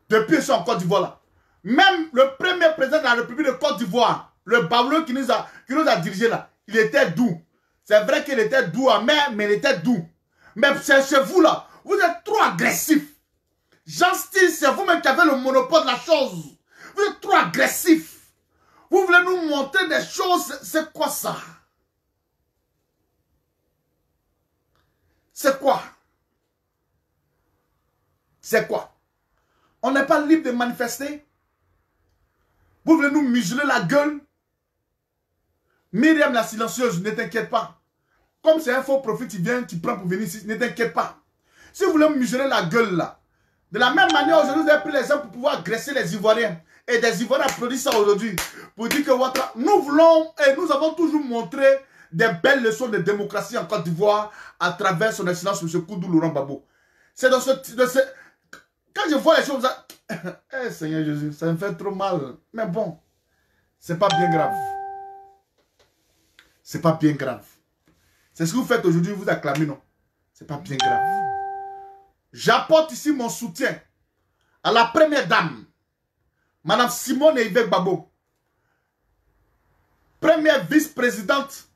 Depuis ça en Côte d'Ivoire là. Même le premier président de la République de Côte d'Ivoire, le Bablou qui nous a dirigé là, il était doux. C'est vrai qu'il était doux à mer, mais il était doux. Mais c'est vous là, vous êtes trop agressif. Jean Style, c'est vous-même qui avez le monopole de la chose. Vous êtes trop agressif. Vous voulez nous montrer des choses, c'est quoi ça? C'est quoi? C'est quoi? On n'est pas libre de manifester? Vous voulez nous museler la gueule? Myriam la silencieuse, ne t'inquiète pas. Comme c'est un faux profit, tu viens, tu prends pour venir ici, ne t'inquiète pas. Si vous voulez me museler la gueule là, de la même manière, aujourd'hui, vous avez pris les gens pour pouvoir agresser les Ivoiriens. Et des Ivoiriens applaudissent ça aujourd'hui. Pour dire que nous voulons, et nous avons toujours montré des belles leçons de démocratie en Côte d'Ivoire à travers son excellence M. Koudou Laurent Gbagbo. C'est dans ce... Quand je vois les choses, eh Seigneur Jésus, ça me fait trop mal. Mais bon, c'est pas bien grave. C'est pas bien grave. C'est ce que vous faites aujourd'hui, vous acclamez, non? C'est pas bien grave. J'apporte ici mon soutien à la première dame, Madame Simone Yvette Gbagbo, première vice-présidente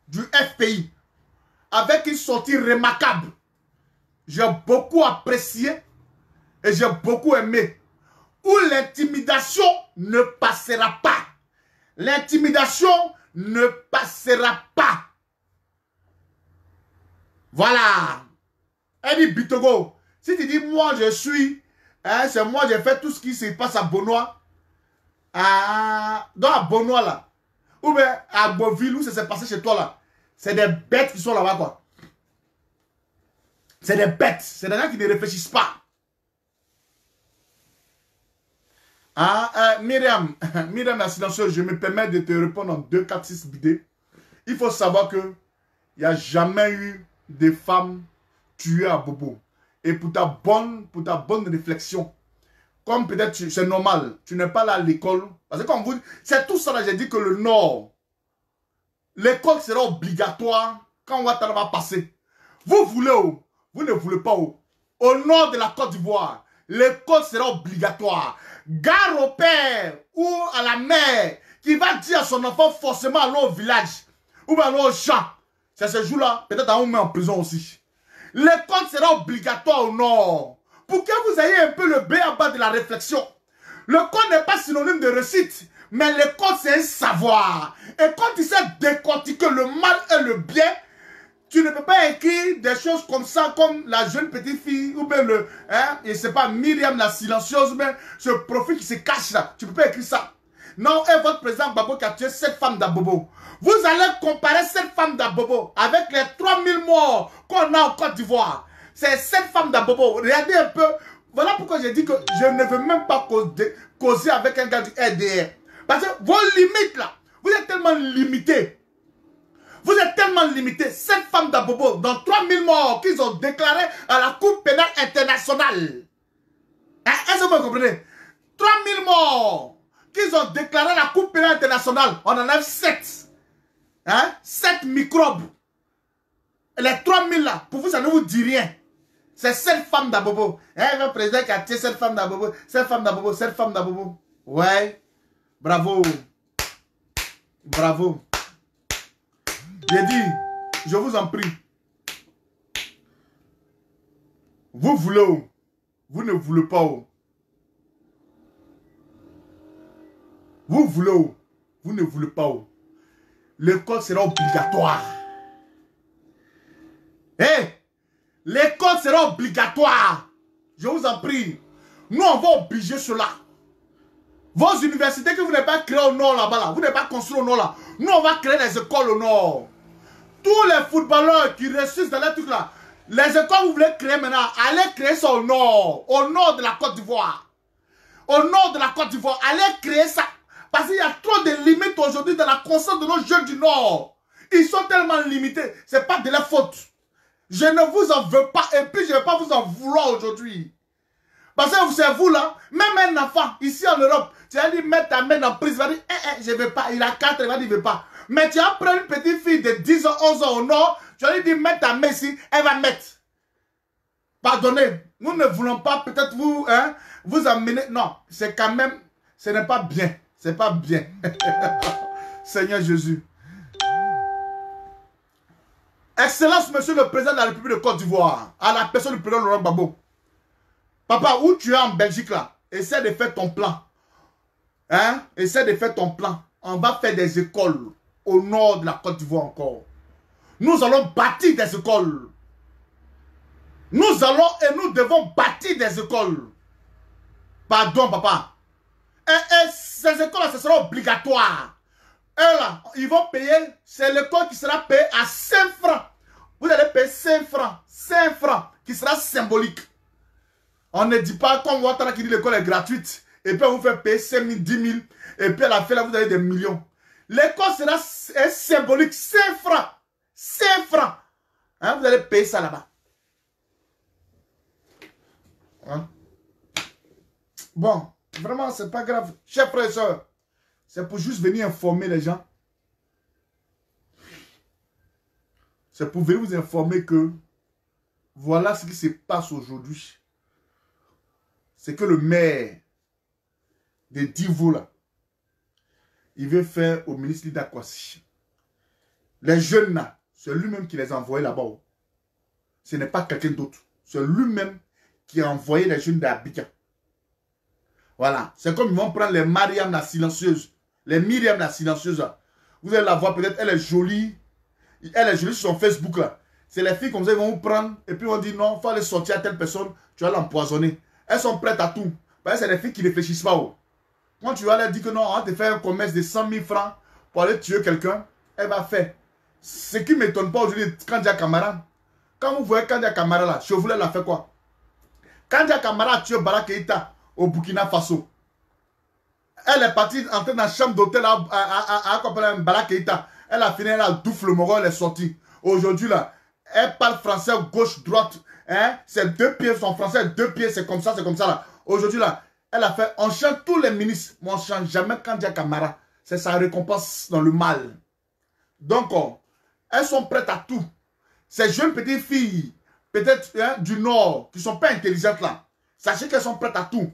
du FPI, avec une sortie remarquable. J'ai beaucoup apprécié et j'ai beaucoup aimé. Où l'intimidation ne passera pas. L'intimidation ne passera pas. Voilà. Elle dit Bitogo, si tu dis moi je suis, hein, c'est moi j'ai fait tout ce qui se passe à Benoît, dans à Bonois là, ou bien à Beauville, où ça s'est passé chez toi là, c'est des bêtes qui sont là-bas quoi. C'est des bêtes, c'est des gens qui ne réfléchissent pas. Myriam, Myriam la silencieuse, je me permets de te répondre en 2, 4, 6 bidets. Il faut savoir que il n'y a jamais eu de femmes tuées à Bobo. Et pour ta bonne réflexion, comme peut-être c'est normal, tu n'es pas là à l'école. Parce que comme vous, c'est tout ça là, j'ai dit que le Nord, l'école sera obligatoire quand Ouattara va passer. Vous voulez où? Vous ne voulez pas où? Au nord de la Côte d'Ivoire, l'école sera obligatoire. Gare au père ou à la mère qui va dire à son enfant forcément allons au village ou allons au champ. C'est ce jour-là, peut-être on met en prison aussi. L'école sera obligatoire au nord. Pour que vous ayez un peu le B à bas de la réflexion. L'école n'est pas synonyme de réussite, mais l'école c'est un savoir. Et quand tu sais décortiquer le mal et le bien, tu ne peux pas écrire des choses comme ça, comme la jeune petite fille, ou bien le, je sais pas, Myriam la silencieuse, mais ce profil qui se cache là. Tu ne peux pas écrire ça. Non, et votre président Babo qui a tué cette femme d'Abobo. Vous allez comparer cette femme d'Abobo avec les 3000 morts qu'on a en Côte d'Ivoire. C'est cette femme d'Abobo. Regardez un peu. Voilà pourquoi j'ai dit que je ne veux même pas causer avec un gars du RDR. Parce que vos limites là, vous êtes tellement limités. Vous êtes tellement limité. Cette femme d'Abobo, dans 3000 morts qu'ils ont déclaré à la Cour pénale internationale. Est-ce que vous comprenez? 3000 morts qu'ils ont déclaré à la Cour pénale internationale. On en a 7. 7 microbes. Et les 3000 là, pour vous, ça ne vous dit rien. C'est cette femme d'Abobo. Le président qui a tué cette femme d'Abobo. Cette femme d'Abobo, cette femme d'Abobo. Ouais. Bravo. Bravo. J'ai dit, je vous en prie. Vous voulez où? Vous ne voulez pas où? Vous voulez où? Vous ne voulez pas où? L'école sera obligatoire. L'école sera obligatoire. Je vous en prie. Nous, on va obliger cela. Vos universités que vous n'avez pas créées au nord là-bas, là, vous n'avez pas construit au nord là. Nous, on va créer des écoles au nord. Tous les footballeurs qui ressuscitent dans les trucs là, les écoles que vous voulez créer maintenant, allez créer ça au nord de la Côte d'Ivoire. Au nord de la Côte d'Ivoire, allez créer ça. Parce qu'il y a trop de limites aujourd'hui dans la conscience de nos jeunes du Nord. Ils sont tellement limités, ce n'est pas de leur faute. Je ne vous en veux pas et puis je ne vais pas vous en vouloir aujourd'hui. Parce que c'est vous là, même un enfant ici en Europe, tu vas dire mettre ta main en prise, il va dire je ne veux pas, il a 4, il va dire je ne veux pas. Mais tu vas prendre une petite fille de 10 ans, 11 ans au nord, tu vas lui dire mettre ta main ici, elle va mettre. Pardonnez, nous ne voulons pas peut-être vous, vous amener. Non, c'est quand même, ce n'est pas bien. C'est pas bien. Seigneur Jésus. Excellence, monsieur le président de la République de Côte d'Ivoire, à la personne du président Laurent Gbagbo. Papa, où tu es en Belgique là, essaie de faire ton plan. Essaie de faire ton plan. On va faire des écoles au nord de la Côte d'Ivoire encore. Nous allons bâtir des écoles. Nous allons et nous devons bâtir des écoles. Pardon, papa. Et ces écoles-là, ce sera obligatoire. Et là, ils vont payer, c'est l'école qui sera payée à 5 francs. Vous allez payer 5 francs. 5 francs, qui sera symbolique. On ne dit pas comme Ouattara qui dit l'école est gratuite. Et puis on vous fait payer 5 000, 10 000. Et puis à la fin, là, vous avez des millions. L'école sera symbolique. 5 francs. 5 francs. Vous allez payer ça là-bas. Bon. Vraiment, c'est pas grave. Chers frères et sœurs, c'est pour juste venir informer les gens. C'est pour venir vous informer que voilà ce qui se passe aujourd'hui. C'est que le maire de Divo, là, il veut faire au ministre Lida Kwasi. Les jeunes, là, c'est lui-même qui les a envoyés là-bas. Ce n'est pas quelqu'un d'autre. C'est lui-même qui a envoyé les jeunes d'Abidjan. Voilà. C'est comme ils vont prendre les Mariam la silencieuse. Les Myriam la silencieuse. Vous allez la voir peut-être, elle est jolie. Elle est jolie sur son Facebook là. C'est les filles comme ça, ils vont vous prendre. Et puis on dit non, il faut aller sortir à telle personne. Tu vas l'empoisonner. Elles sont prêtes à tout. Parce que c'est les filles qui ne réfléchissent pas. Quand tu vas leur dire que non, on va te faire un commerce de 100 000 francs pour aller tuer quelqu'un, elle va faire. Ce qui ne m'étonne pas aujourd'hui, Kandia Kamara. Quand vous voyez Kandia Kamara là, Chauvelin l'a fait quoi? Kandia Kamara a tué Bara Keïta au Burkina Faso. Elle est partie entrer dans la chambre d'hôtel à Bara Keïta. Elle a fini, elle a douffle le moro, elle est sortie. Aujourd'hui là, elle parle français gauche, droite. Hein? C'est 2 pieds, son français 2 pieds, c'est comme ça là. Aujourd'hui là, elle a fait, on chante tous les ministres, mais on ne chante jamais Kandia Kamara. C'est sa récompense dans le mal. Donc, elles sont prêtes à tout. Ces jeunes petites filles, peut-être hein, du Nord, qui ne sont pas intelligentes là, sachez qu'elles sont prêtes à tout.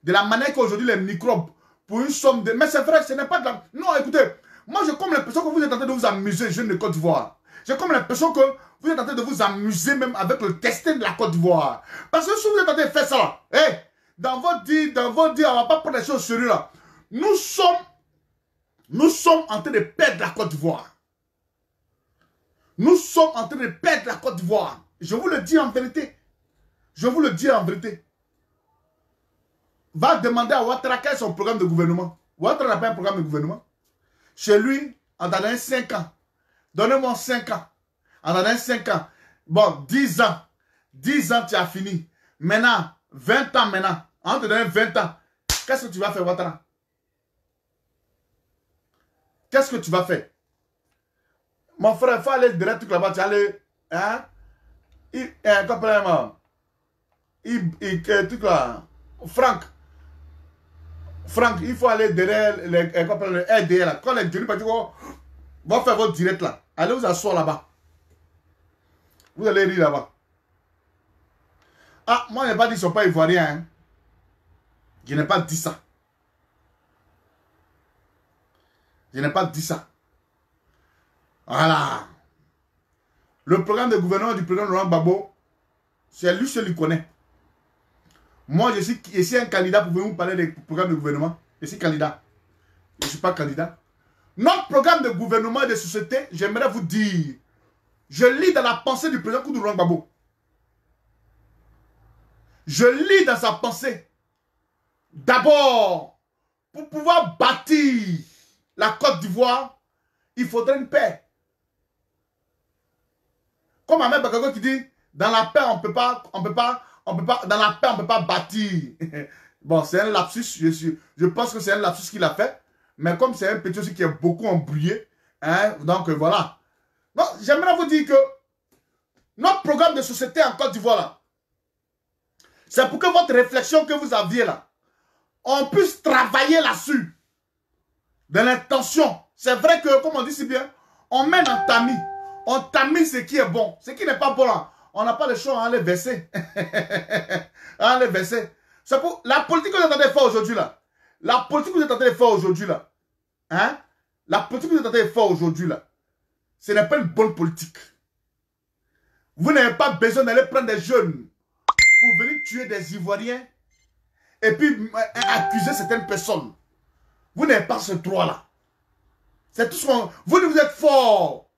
De la manière qu'aujourd'hui les microbes, pour une somme de... Mais c'est vrai, ce n'est pas de la... Non, écoutez, moi j'ai comme l'impression que vous êtes en train de vous amuser, jeunes de Côte d'Ivoire. J'ai comme l'impression que vous êtes en train de vous amuser même avec le destin de la Côte d'Ivoire. Parce que si vous êtes en train de faire ça là, hey, dans vos dits, on ne va pas prendre les choses sérieuses là. Nous sommes en train de perdre la Côte d'Ivoire. Nous sommes en train de perdre la Côte d'Ivoire. Je vous le dis en vérité. Je vous le dis en vérité. Va demander à Ouattara quel est son programme de gouvernement. Ouattara n'a pas un programme de gouvernement. Chez lui, en donnant 5 ans. Donnez-moi 5 ans. En donnant 5 ans. Bon, 10 ans. 10 ans, tu as fini. Maintenant, 20 ans maintenant. En te donnant 20 ans. Qu'est-ce que tu vas faire, Ouattara? Qu'est-ce que tu vas faire? Mon frère, il faut aller direct là-bas. Tu vas aller. Hein? Truc là. Franck, il faut aller derrière les RDR là. Quand les jeunes partis vont faire votre direct là. Allez vous asseoir là-bas. Vous allez rire là-bas. Ah, moi je n'ai pas dit qu'ils ne sont pas ivoiriens. Hein. Je n'ai pas dit ça. Je n'ai pas dit ça. Voilà. Le programme de gouvernement du président Laurent Gbagbo, c'est lui seul qui connaît. Moi, je suis un candidat pour vous parler des programmes de gouvernement. Je suis candidat. Je ne suis pas candidat. Notre programme de gouvernement et de société, j'aimerais vous dire, je lis dans la pensée du président Laurent Gbagbo. Je lis dans sa pensée. D'abord, pour pouvoir bâtir la Côte d'Ivoire, il faudrait une paix. Comme Ahmed Bakago qui dit, dans la paix, on peut pas, dans la paix, on peut pas bâtir. Bon, c'est un lapsus, je pense que c'est un lapsus qu'il a fait, mais comme c'est un petit aussi qui est beaucoup embrouillé, hein, donc voilà. Donc, j'aimerais vous dire que notre programme de société en Côte d'Ivoire, là, c'est pour que votre réflexion que vous aviez là, on puisse travailler là-dessus. De l'intention. C'est vrai que, comme on dit si bien, on mène en tamis. On tamise ce qui est bon. Ce qui n'est pas bon là, on n'a pas le choix à les verser. À les verser. C'est pour la politique que vous êtes en train de faire aujourd'hui là. La politique que vous êtes en train de faire aujourd'hui là. Hein? La politique que vous êtes en train de faire aujourd'hui là. Ce n'est pas une bonne politique. Vous n'avez pas besoin d'aller prendre des jeunes pour venir tuer des Ivoiriens et puis accuser certaines personnes. Vous n'avez pas ce droit là. C'est tout ce qu'on... Vous êtes fort.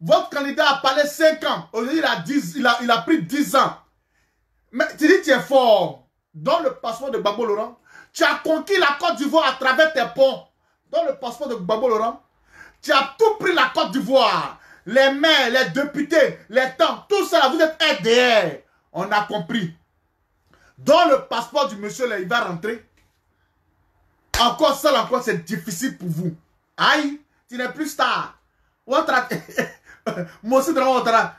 Votre candidat a parlé 5 ans. Aujourd'hui, il a pris 10 ans. Mais tu dis que tu es fort. Dans le passeport de Gbagbo Laurent, tu as conquis la Côte d'Ivoire à travers tes ponts. Dans le passeport de Gbagbo Laurent, tu as tout pris la Côte d'Ivoire. Les maires, les députés, les temps, tout ça, vous êtes RDR. On a compris. Dans le passeport du monsieur, là, il va rentrer. Encore ça, encore, c'est difficile pour vous. Aïe, tu n'es plus star. Moi aussi,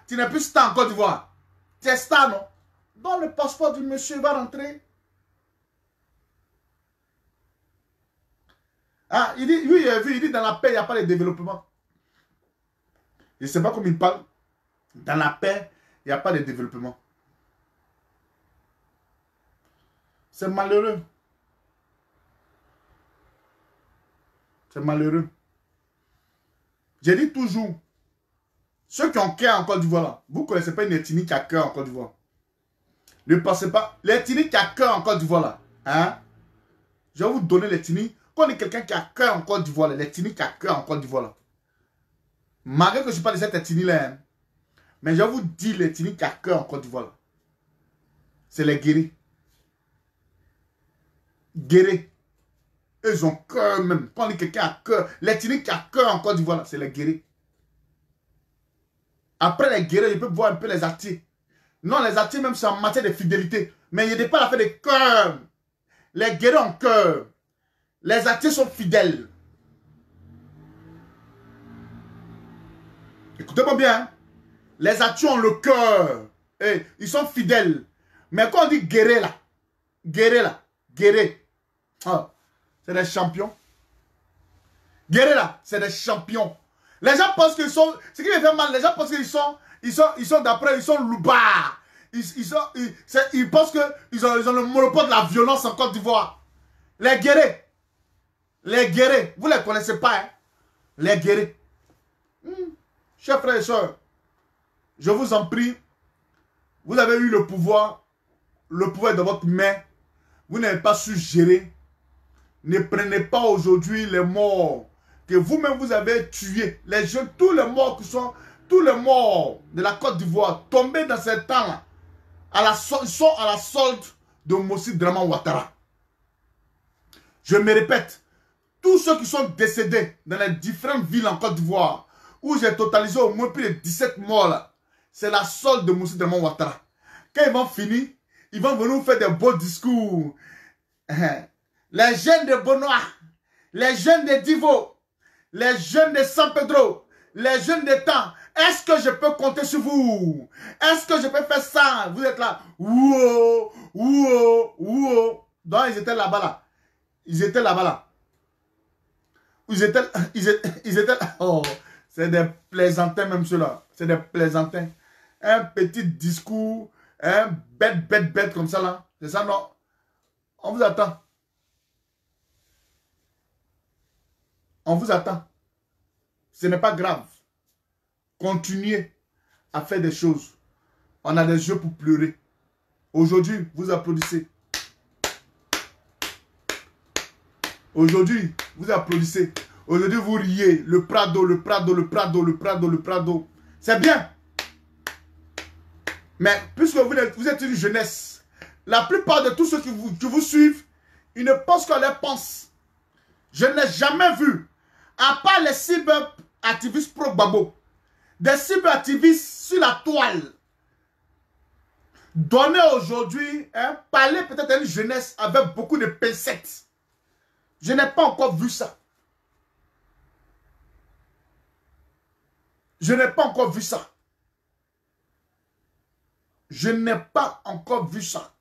tu n'es plus star en Côte d'Ivoire. Tu es star, non? Dans le passeport du monsieur, il va rentrer. Ah, il dit, lui, il a vu, il dit, dans la paix, il n'y a pas de développement. Je ne sais pas comment il parle. Dans la paix, il n'y a pas de développement. C'est malheureux. C'est malheureux. J'ai dit toujours, ceux qui ont cœur en Côte d'Ivoire, vous ne connaissez pas une ethnie qui a cœur en Côte d'Ivoire. Ne pensez pas, l'ethnie qui a cœur en Côte d'Ivoire, là, hein? Je vais vous donner l'ethnie. Quand on est quelqu'un qui a cœur en Côte d'Ivoire, l'ethnie qui a cœur en Côte d'Ivoire, là. Malgré que je ne suis pas de cette ethnie-là, hein, mais je vous dis l'ethnie qui a cœur en Côte d'Ivoire. C'est les guéris. Guéris. Ils ont cœur même. Quand on dit quelqu'un a cœur, l'ethnie qui a cœur en Côte d'Ivoire, c'est les guerriers. Après les guerriers, je peux voir un peu les artiers. Non, les artiers même, c'est en matière de fidélité. Mais il n'y a pas l'affaire de cœur. Les guerriers ont cœur. Les artiers sont fidèles. Écoutez-moi bien. Hein? Les artiers ont le cœur. Et ils sont fidèles. Mais quand on dit guerrier là, guerrier. Ah, c'est des champions. Guerrier là, c'est des champions. Les gens pensent qu'ils sont... Ce qui les fait mal, les gens pensent qu'ils sont d'après, ils sont loupards. Ils pensent qu'ils ont le monopole de la violence en Côte d'Ivoire. Les guerriers, vous ne les connaissez pas, hein? Les guerriers. Chers frères et sœurs, je vous en prie, vous avez eu le pouvoir est dans votre main, vous n'avez pas su gérer. Ne prenez pas aujourd'hui les morts que vous-même vous avez tués, les jeunes, tous les morts de la Côte d'Ivoire, tombés dans ces temps-là, ils sont à la solde de Mossi Draman Ouattara. Je me répète, tous ceux qui sont décédés dans les différentes villes en Côte d'Ivoire, où j'ai totalisé au moins plus de 17 morts là, c'est la solde de Mossi Draman Ouattara. Quand ils vont finir, ils vont venir faire des beaux discours. Les jeunes de Bonois, les jeunes de Divo, les jeunes de San Pedro, les jeunes de Temps, est-ce que je peux compter sur vous? Est-ce que je peux faire ça? Vous êtes là. Ouo, ouo, ouo. Donc ils étaient là-bas là. Ils étaient là-bas là. Ils étaient oh, c'est des plaisantins même ceux-là. C'est des plaisantins. Un petit discours, un bête comme ça là. C'est ça non? On vous attend. On vous attend. Ce n'est pas grave. Continuez à faire des choses. On a des yeux pour pleurer. Aujourd'hui, vous applaudissez. Aujourd'hui, vous applaudissez. Aujourd'hui, vous riez. Le Prado. C'est bien. Mais puisque vous êtes une jeunesse, la plupart de tous ceux qui vous suivent, ils ne pensent qu'on les pense. Je n'ai jamais vu, à part les cyberactivistes pro-Gbagbo, des cyberactivistes sur la toile, donner aujourd'hui, parler peut-être à une jeunesse avec beaucoup de pincettes. Je n'ai pas encore vu ça. Je n'ai pas encore vu ça. Je n'ai pas encore vu ça.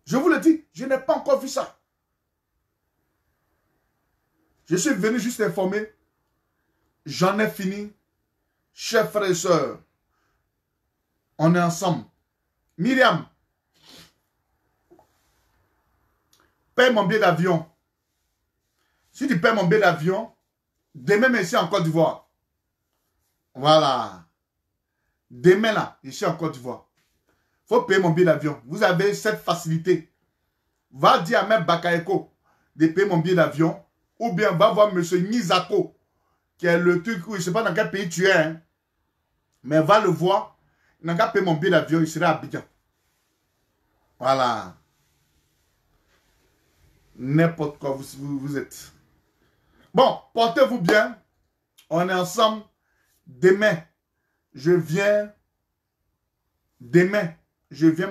Je vous le dis, je n'ai pas encore vu ça. Je suis venu juste informer. J'en ai fini. Chers frères et sœurs, on est ensemble. Myriam, paye mon billet d'avion. Si tu payes mon billet d'avion, demain, ici en Côte d'Ivoire. Voilà. Demain, là, ici en Côte d'Ivoire. Il faut payer mon billet d'avion. Vous avez cette facilité. Va dire à M. Bakayoko de payer mon billet d'avion. Ou bien va voir M. Nizako, qui est le truc où je ne sais pas dans quel pays tu es. Hein, mais va le voir. Il n'a qu'à payer mon billet d'avion. Il sera à Abidjan. Voilà. N'importe quoi vous êtes. Bon, portez-vous bien. On est ensemble. Demain, je viens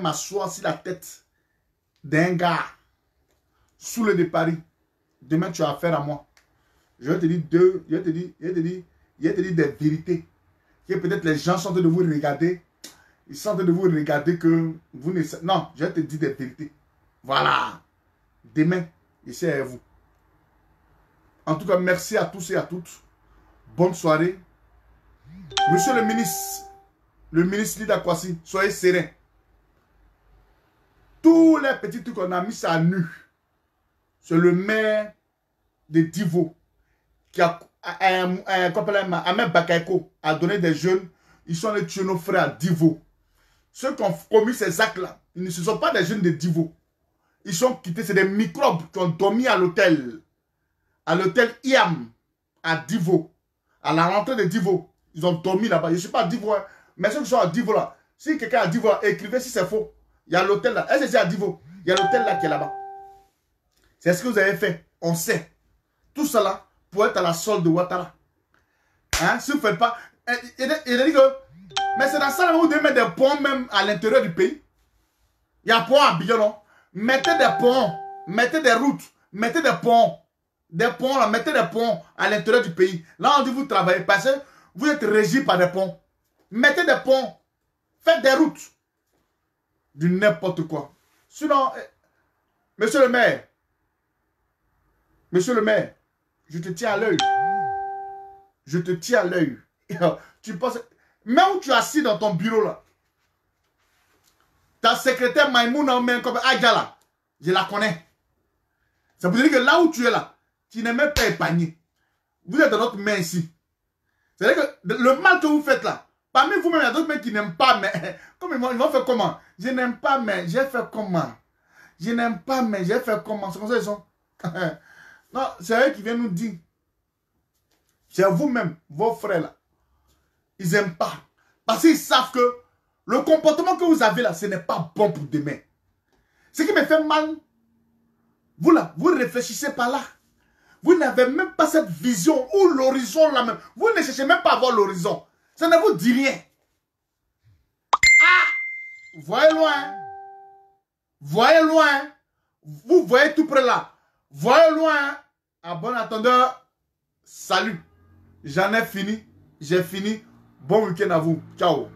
m'asseoir sur la tête d'un gars sous le de Paris. Demain, tu as affaire à moi. Je vais te dire des vérités. Que peut-être les gens sont en train de vous regarder. Ils sont en train de vous regarder que vous ne... Non, je vais te dire des vérités. Voilà. Demain, ici à vous. En tout cas, merci à tous et à toutes. Bonne soirée. Monsieur le ministre Lida Kwasi, soyez serein. Tous les petits trucs qu'on a mis ça à nu. C'est le maire de Divo qui a Ahmed Bakayoko a donné des jeunes. Ils sont allés tuer nos frères à Divo. Ceux qui ont commis ces actes-là, ils ne sont pas des jeunes de Divo. Ils sont quittés, c'est des microbes qui ont dormi à l'hôtel. À l'hôtel IAM, à Divo. À la rentrée de Divo. Ils ont dormi là-bas. Je ne suis pas à Divo, hein, mais ceux qui sont à Divo là, si quelqu'un est à Divo là, écrivez si c'est faux. Il y a l'hôtel là. Est-ce que c'est à Divo? Il y a l'hôtel là qui est là-bas. C'est ce que vous avez fait. On sait. Tout cela pour être à la solde de Ouattara. Hein? Si vous ne faites pas... Il a dit que... Mais c'est dans ça que vous devez mettre des ponts même à l'intérieur du pays. Il y a pont à Abidjan, non? Mettez des ponts. Mettez des routes. Mettez des ponts. Des ponts, là. Mettez des ponts à l'intérieur du pays. Là, on dit vous travaillez parce que vous êtes régi par des ponts. Mettez des ponts. Faites des routes. Du n'importe quoi. Sinon, monsieur le maire, je te tiens à l'œil. Je te tiens à l'œil. Tu penses... Même où tu es assis dans ton bureau là, ta secrétaire Maïmouna comme Adjala, je la connais. Ça veut dire que là où tu es là, tu n'es même pas épargné. Vous êtes dans notre main ici. C'est-à-dire que le mal que vous faites là, parmi vous-même, il y a d'autres mecs qui n'aiment pas, mais comme ils vont faire comment? Je n'aime pas, mais j'ai fait comment? Je n'aime pas, mais j'ai fait comment? C'est comme ça ils sont. Non, c'est eux qui viennent nous dire. C'est vous-même, vos frères là. Ils n'aiment pas. Parce qu'ils savent que le comportement que vous avez là, ce n'est pas bon pour demain. Ce qui me fait mal, vous là, vous réfléchissez pas là. Vous n'avez même pas cette vision ou l'horizon là même. Vous ne cherchez même pas à voir l'horizon. Ça ne vous dit rien. Ah! Voyez loin. Voyez loin. Vous voyez tout près là. Voyez loin. À bon attendeur, salut. J'en ai fini. J'ai fini. Bon week-end à vous. Ciao.